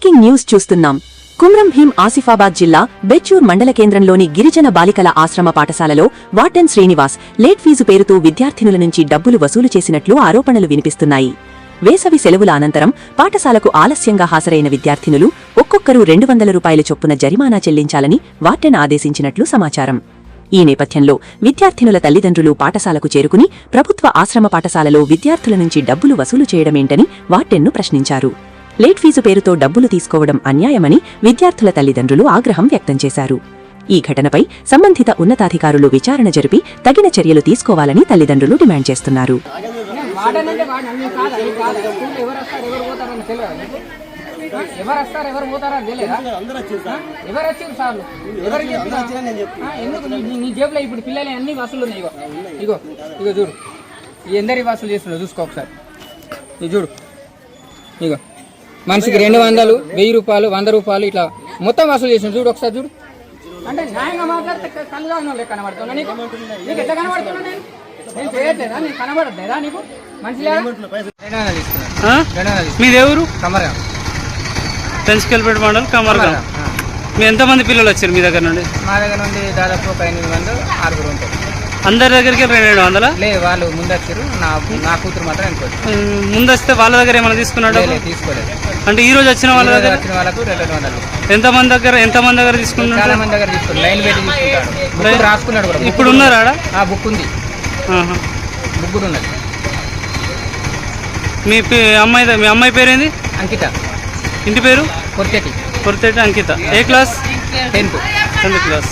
Breaking news చూస్తున్నాం. కుమ్రం భీం ఆసిఫాబాద్ జిల్లా బెచ్చూర్ మండల కేంద్రంలోని గిరిజన బాలికల ఆశ్రమ పాఠశాలలో వార్డెన్ శ్రీనివాస్ లేట్ ఫీజు పేరుతో విద్యార్థినుల నుంచి డబ్బులు వసూలు చేసినట్లు ఆరోపణలు వినిపిస్తున్నాయి. వేసవి సెలవుల అనంతరం పాఠశాలకు ఆలస్యంగా హాజరైన విద్యార్థినులు ఒక్కొక్కరు 200 రూపాయల చొప్పున జరిమానా చెల్లించాలని వార్డెన్ ఆదేశించినట్లు సమాచారం. ఈ నేపథ్యంలో విద్యార్థినుల తల్లిదండ్రులు పాఠశాలకు చేరుకుని ప్రభుత్వ ఆశ్రమ పాఠశాలలో విద్యార్థుల నుంచి డబ్బులు వసూలు చేయడమేంటని వార్డెన్ను ప్రశ్నించారు. లేట్ ఫీజు పేరుతో డబ్బులు తీసుకోవడం అన్యాయమని విద్యార్థుల తల్లిదండ్రులు ఆగ్రహం వ్యక్తం చేశారు. ఈ ఘటనపై సంబంధిత ఉన్నతాధికారులు విచారణ జరిపి తగిన చర్యలు తీసుకోవాలని తల్లిదండ్రులు డిమాండ్ చేస్తున్నారు. మనిషికి 200, 1000 రూపాయలు, 100 రూపాయలు ఇట్లా మొత్తం వసూలు చేసిన చూడు. ఒకసారి చూడు. అంటే న్యాయంగా మాట్లాడితే కళ్ళుగా ఉన్న కనబడుతున్నా నీకు ఎట్లా కనబడుతున్నా? నేను చేయట్లేదా? నేను కనబడట్లేదా నీకు? మనిషి మీది ఎవరు? కమరగా పెంచుకెళ్ళిపేట మండలం కమరగా. మీ ఎంతమంది పిల్లలు వచ్చారు మీ దగ్గర నుండి? మా దగ్గర నుండి దాదాపు ఒక 8 మంది 6 ఉంటారు. అందరి దగ్గరికి 200? లేదు, వాళ్ళు ముందు వచ్చారు. నా కూతురు మాత్రం అనుకోవచ్చు. ముందు వస్తే వాళ్ళ దగ్గర ఏమైనా తీసుకున్నాడు? తీసుకోలేదు. అంటే ఈ రోజు వచ్చిన వాళ్ళ దగ్గర వచ్చిన వాళ్ళకు 200. ఎంతమంది దగ్గర తీసుకున్నాడు? చాలా మంది దగ్గర తీసుకున్నాడు. లైన్ పెట్టి తీసుకుంటాడు. రాసుకున్నాడు కూడా. ఇప్పుడు ఉన్నారా? బుక్ ఉంది. బుక్ కూడా ఉన్నది. మీ అమ్మాయి పేరేంది? అంకిత. ఇంటి పేరు? కొర్తేటి అంకిత. ఏ క్లాస్? 10th class.